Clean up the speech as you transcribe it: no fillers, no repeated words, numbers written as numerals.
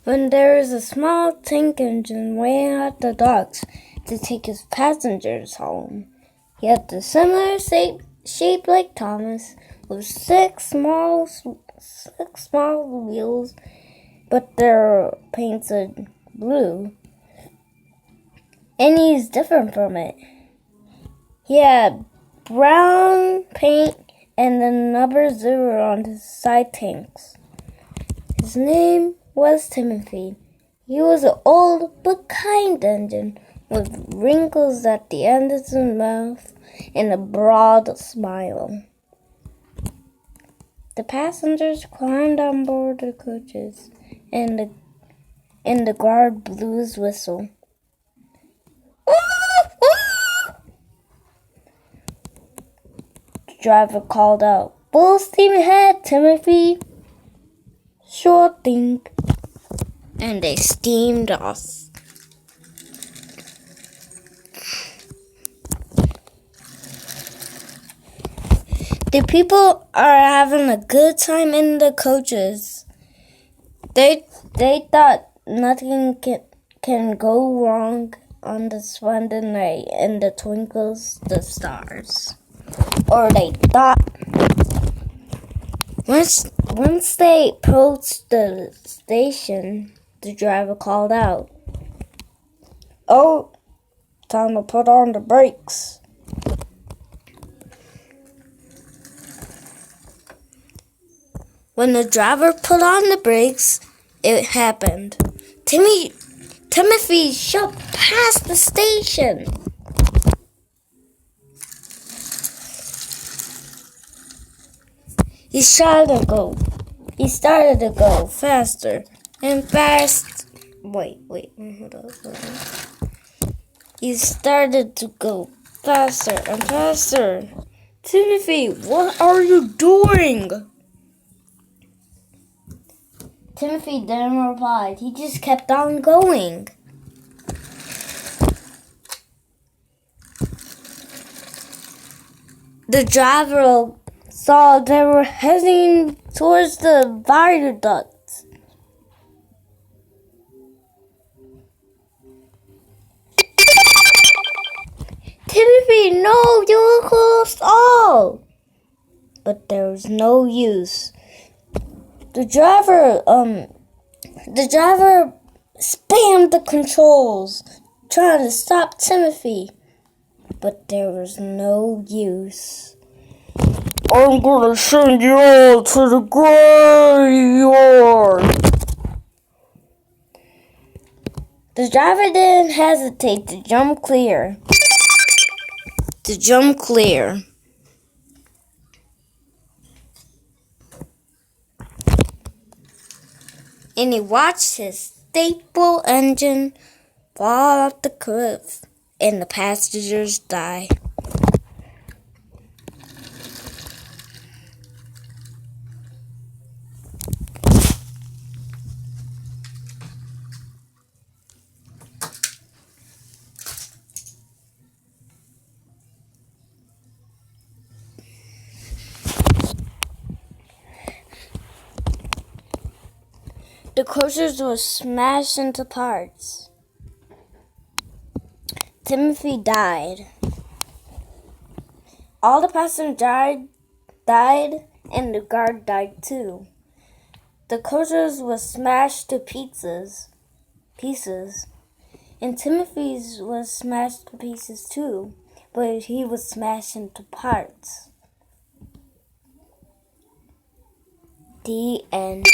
when there is a small tank engine waiting at the docks to take his passengers home. He had a similar shape like Thomas, with six small wheels, but they're painted blue. And he's different from it. He had brown paint and the number 0 on his side tanks. His name was Timothy. He was an old but kind engine with wrinkles at the end of his mouth and a broad smile. The passengers climbed on board the coaches, and the guard blew his whistle. The driver called out, "Full steam ahead, Timothy." "Sure thing." And they steamed off. The people are having a good time in the coaches. They thought nothing can go wrong on this splendid night in the twinkles the stars. Or they thought. Once they approached the station, the driver called out, "Oh, time to put on the brakes." When the driver put on the brakes, it happened. Timothy shot past the station. He started to go faster and fast. Wait, hold on. He started to go faster and faster. "Timothy, what are you doing?" Timothy didn't reply. He just kept on going. The driver saw they were heading towards the viaduct. "Timothy, no, you will close all." But there was no use. The driver spammed the controls, trying to stop Timothy, but there was no use. "I'm gonna send you all to the graveyard." The driver didn't hesitate to jump clear. And he watched his staple engine fall off the cliff and the passengers die. The coaches were smashed into parts. Timothy died. All the passengers died, and the guard died too. The coaches were smashed to pieces, and Timothy's was smashed to pieces too, but he was smashed into parts. The end.